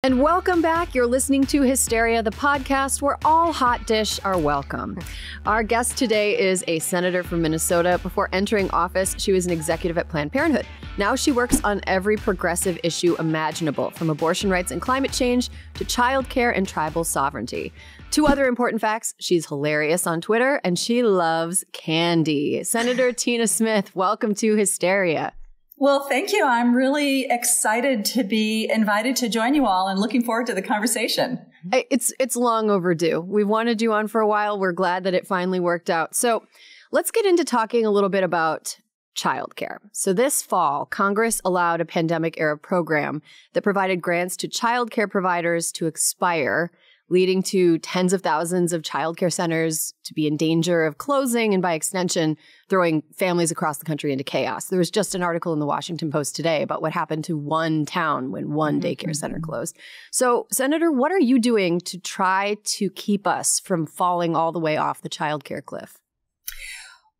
And welcome back. You're listening to Hysteria, the podcast where all hot dish are welcome. Our guest today is a senator from Minnesota. Before entering office, she was an executive at Planned Parenthood. Now she works on every progressive issue imaginable, from abortion rights and climate change to childcare and tribal sovereignty. Two other important facts: she's hilarious on Twitter and she loves candy. Senator Tina Smith, welcome to Hysteria. Well, thank you. I'm really excited to be invited to join you all and looking forward to the conversation. It's long overdue. We've wanted you on for a while. We're glad that it finally worked out. So let's get into talking a little bit about childcare. So this fall, Congress allowed a pandemic-era program that provided grants to childcare providers to expire, leading to tens of thousands of childcare centers to be in danger of closing and, by extension, throwing families across the country into chaos. There was just an article in the Washington Post today about what happened to one town when one daycare center closed. So, Senator, what are you doing to try to keep us from falling all the way off the childcare cliff?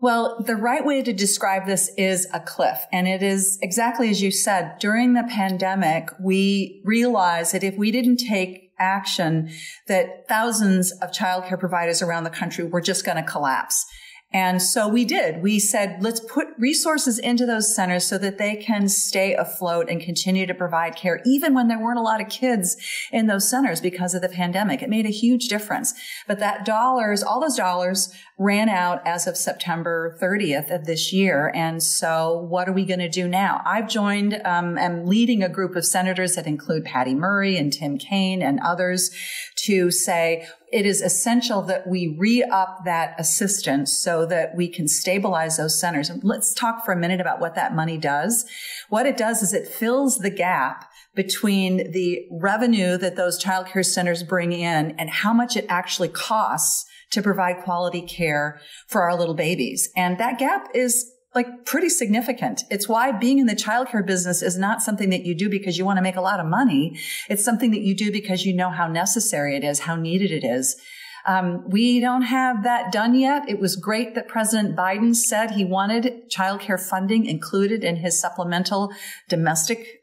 Well, the right way to describe this is a cliff. And it is exactly as you said. During the pandemic, we realized that if we didn't take action, that thousands of childcare providers around the country were just going to collapse. And so we did. We said, let's put resources into those centers so that they can stay afloat and continue to provide care, even when there weren't a lot of kids in those centers because of the pandemic. It made a huge difference. But all those dollars ran out as of September 30th of this year. And so what are we going to do now? I've joined, am leading a group of senators that include Patty Murray and Tim Kaine and others to say, it is essential that we re-up that assistance so that we can stabilize those centers. And let's talk for a minute about what that money does. What it does is it fills the gap between the revenue that those childcare centers bring in and how much it actually costs to provide quality care for our little babies. And that gap is pretty significant. It's why being in the childcare business is not something that you do because you want to make a lot of money. It's something that you do because you know how necessary it is, how needed it is. We don't have that done yet. It was great that President Biden said he wanted childcare funding included in his supplemental domestic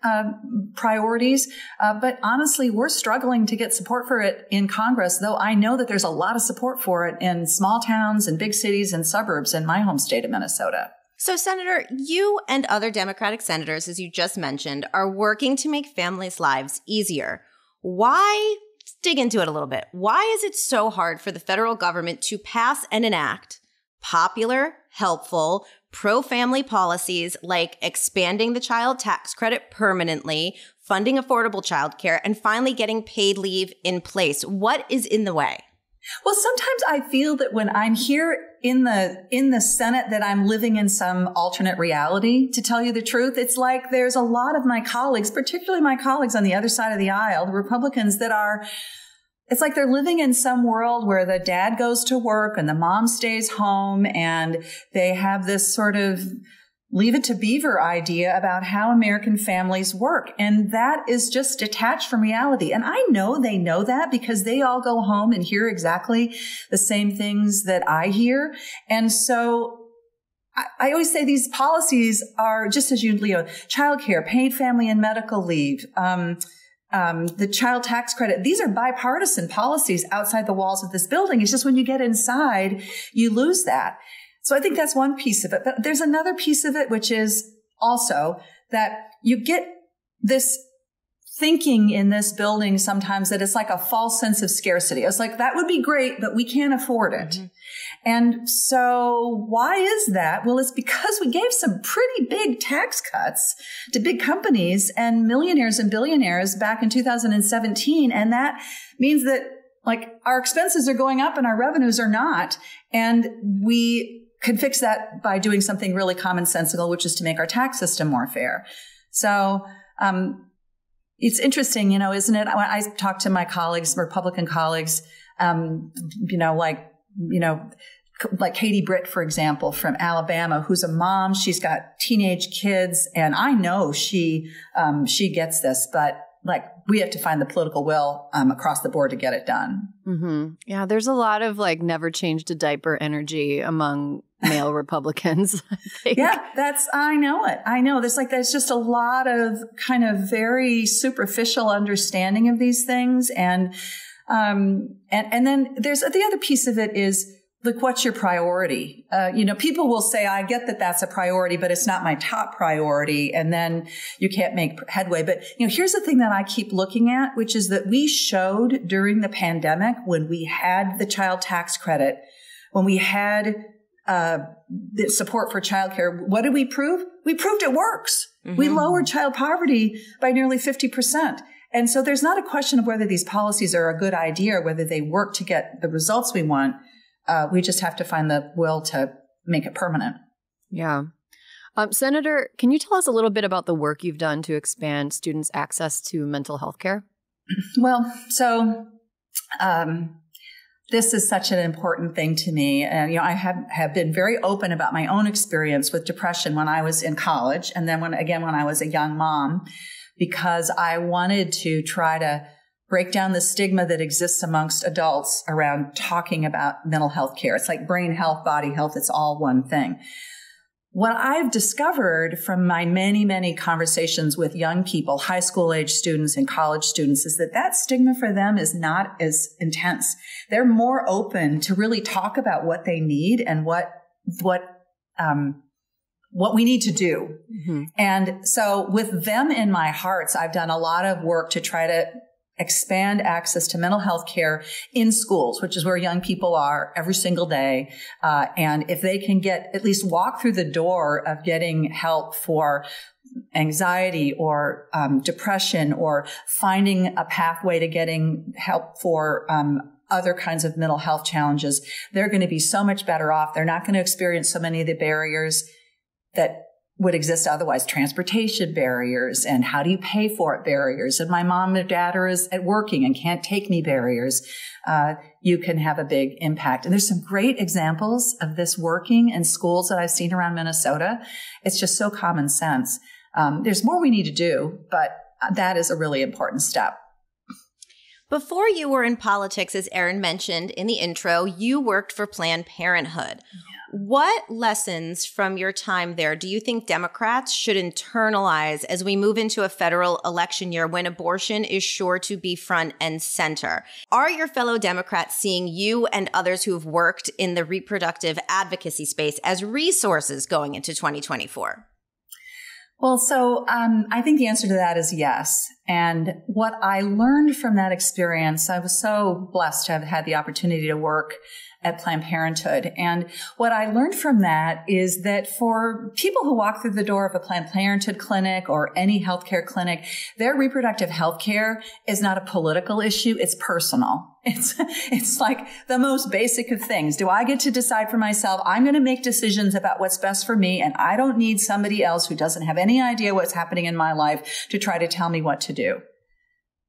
priorities. But honestly, we're struggling to get support for it in Congress, though I know that there's a lot of support for it in small towns and big cities and suburbs in my home state of Minnesota. So, Senator, you and other Democratic senators, as you just mentioned, are working to make families' lives easier. Why? Let's dig into it a little bit. Why is it so hard for the federal government to pass and enact popular, helpful, pro-family policies like expanding the child tax credit permanently, funding affordable childcare, and finally getting paid leave in place? What is in the way? Well, sometimes I feel that when I'm here in the Senate that I'm living in some alternate reality, to tell you the truth. It's like there's a lot of my colleagues, particularly my colleagues on the other side of the aisle, the Republicans, it's like they're living in some world where the dad goes to work and the mom stays home, and they have this sort of Leave It to Beaver idea about how American families work. And that is just detached from reality. And I know they know that because they all go home and hear exactly the same things that I hear. And so I always say these policies are just as childcare, paid family and medical leave, the child tax credit. These are bipartisan policies outside the walls of this building. It's just when you get inside, you lose that. So I think that's one piece of it. But there's another piece of it, which is also that you get this thinking in this building sometimes that it's like a false sense of scarcity. It's like, that would be great, but we can't afford it. Mm-hmm. And so why is that? Well, it's because we gave some pretty big tax cuts to big companies and millionaires and billionaires back in 2017. And that means that our expenses are going up and our revenues are not. And we could fix that by doing something really commonsensical, which is to make our tax system more fair. So, it's interesting, isn't it? When I talk to my colleagues, Republican colleagues, like Katie Britt, for example, from Alabama, who's a mom. She's got teenage kids, and I know she gets this, but we have to find the political will across the board to get it done. Mm-hmm. Yeah, there's a lot of never changed a diaper energy among male Republicans. I think. Yeah, I know it. I know. There's just a lot of kind of very superficial understanding of these things. And then there's the other piece of it is, look, what's your priority? People will say, I get that that's a priority, but it's not my top priority. And then you can't make headway. But, here's the thing that I keep looking at, which is that we showed during the pandemic, when we had the child tax credit, when we had the support for childcare, what did we prove? We proved it works. Mm-hmm. We lowered child poverty by nearly 50%. And so there's not a question of whether these policies are a good idea or whether they work to get the results we want. We just have to find the will to make it permanent. Yeah. Senator, can you tell us a little bit about the work you've done to expand students' access to mental health care? Well, so this is such an important thing to me. And, I have been very open about my own experience with depression when I was in college. And then when I was a young mom, because I wanted to try to break down the stigma that exists amongst adults around talking about mental health care. It's like brain health, body health. It's all one thing. What I've discovered from my many, many conversations with young people, high school age students and college students, is that stigma for them is not as intense. They're more open to really talk about what they need and what we need to do. Mm-hmm. And so with them in my hearts, I've done a lot of work to try to expand access to mental health care in schools, which is where young people are every single day. And if they can at least walk through the door of getting help for anxiety or depression, or finding a pathway to getting help for other kinds of mental health challenges, they're going to be so much better off. They're not going to experience so many of the barriers that would exist otherwise, transportation barriers and how do you pay for it barriers. And my mom and dad are at working and can't take me barriers. You can have a big impact. And there's some great examples of this working in schools that I've seen around Minnesota. It's just so common sense. There's more we need to do, but that is a really important step. Before you were in politics, as Erin mentioned in the intro, you worked for Planned Parenthood. Yeah. What lessons from your time there do you think Democrats should internalize as we move into a federal election year when abortion is sure to be front and center? Are your fellow Democrats seeing you and others who have worked in the reproductive advocacy space as resources going into 2024? Well, so I think the answer to that is yes. And what I learned from that experience, I was so blessed to have had the opportunity to work at Planned Parenthood. And what I learned from that is that for people who walk through the door of a Planned Parenthood clinic or any healthcare clinic, their reproductive health care is not a political issue. It's personal. It's like the most basic of things. Do I get to decide for myself? I'm going to make decisions about what's best for me, and I don't need somebody else who doesn't have any idea what's happening in my life to try to tell me what to do.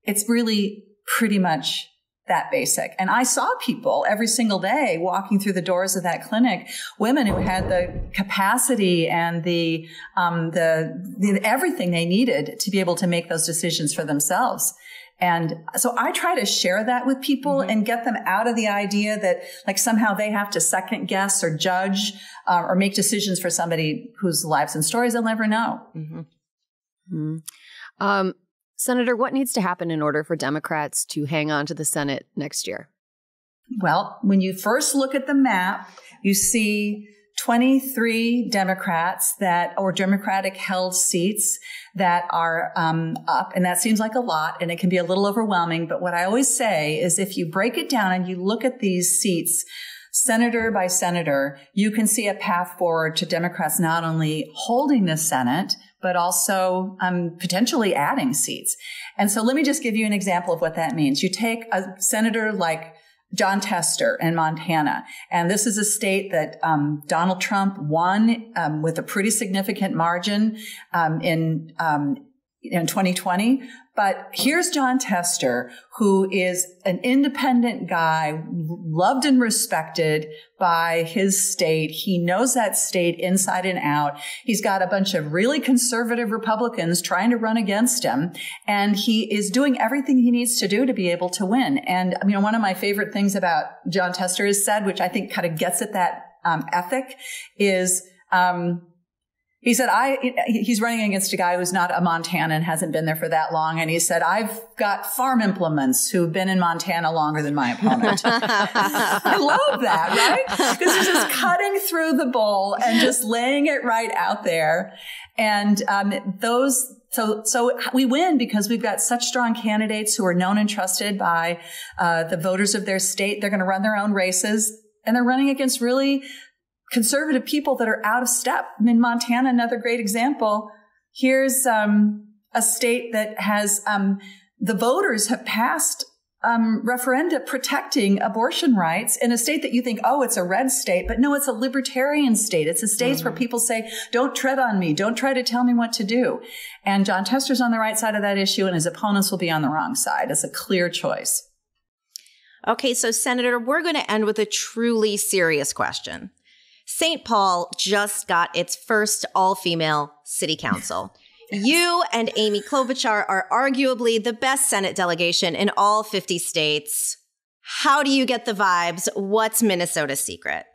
It's really pretty much that basic. And I saw people every single day walking through the doors of that clinic, women who had the capacity and the everything they needed to be able to make those decisions for themselves. And so I try to share that with people and get them out of the idea that like somehow they have to second guess or judge or make decisions for somebody whose lives and stories they'll never know. Senator, what needs to happen in order for Democrats to hang on to the Senate next year? Well, when you first look at the map, you see 23 Democrats or Democratic held seats that are up. And that seems like a lot, and it can be a little overwhelming. But what I always say is if you break it down and you look at these seats, senator by senator, you can see a path forward to Democrats not only holding the Senate, but also potentially adding seats. And so let me just give you an example of what that means. You take a senator like Jon Tester in Montana, and this is a state that Donald Trump won with a pretty significant margin in 2020. But here's Jon Tester, who is an independent guy, loved and respected by his state. He knows that state inside and out. He's got a bunch of really conservative Republicans trying to run against him, and he is doing everything he needs to do to be able to win. And one of my favorite things about Jon Tester has said, which I think kind of gets at that ethic is, he said, he's running against a guy who's not a Montanan and hasn't been there for that long. And he said, I've got farm implements who've been in Montana longer than my opponent. I love that, right? Because he's just cutting through the bowl and just laying it right out there. And so we win because we've got such strong candidates who are known and trusted by the voters of their state. They're going to run their own races, and they're running against really conservative people that are out of step. I mean, Montana, another great example. Here's a state that has the voters have passed referenda protecting abortion rights in a state that you think, oh, it's a red state. But no, it's a libertarian state. It's a state where people say, don't tread on me. Don't try to tell me what to do. And Jon Tester's on the right side of that issue, and his opponents will be on the wrong side. It's a clear choice. Okay, so Senator, we're going to end with a truly serious question. St. Paul just got its first all-female city council. You and Amy Klobuchar are arguably the best Senate delegation in all 50 states. How do you get the vibes? What's Minnesota's secret?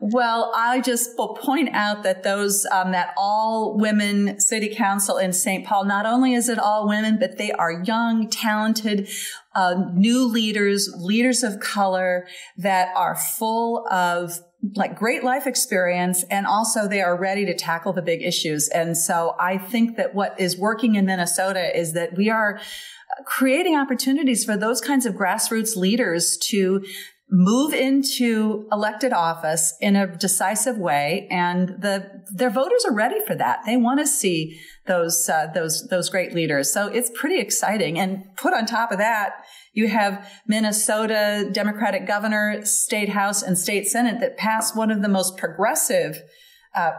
Well, I just will point out that that all-women city council in St. Paul, not only is it all women, but they are young, talented, new leaders of color that are full of great life experience, and also they are ready to tackle the big issues. And so I think that what is working in Minnesota is that we are creating opportunities for those kinds of grassroots leaders to move into elected office in a decisive way, and their voters are ready for that. They want to see those great leaders. So it's pretty exciting. And put on top of that, you have Minnesota Democratic governor, state house, and state senate that passed one of the most progressive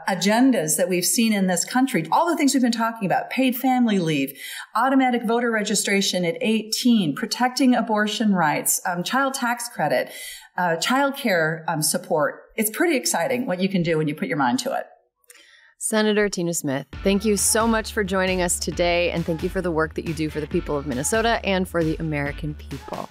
agendas that we've seen in this country. All the things we've been talking about: paid family leave, automatic voter registration at 18, protecting abortion rights, child tax credit, childcare support. It's pretty exciting what you can do when you put your mind to it. Senator Tina Smith, thank you so much for joining us today, and thank you for the work that you do for the people of Minnesota and for the American people.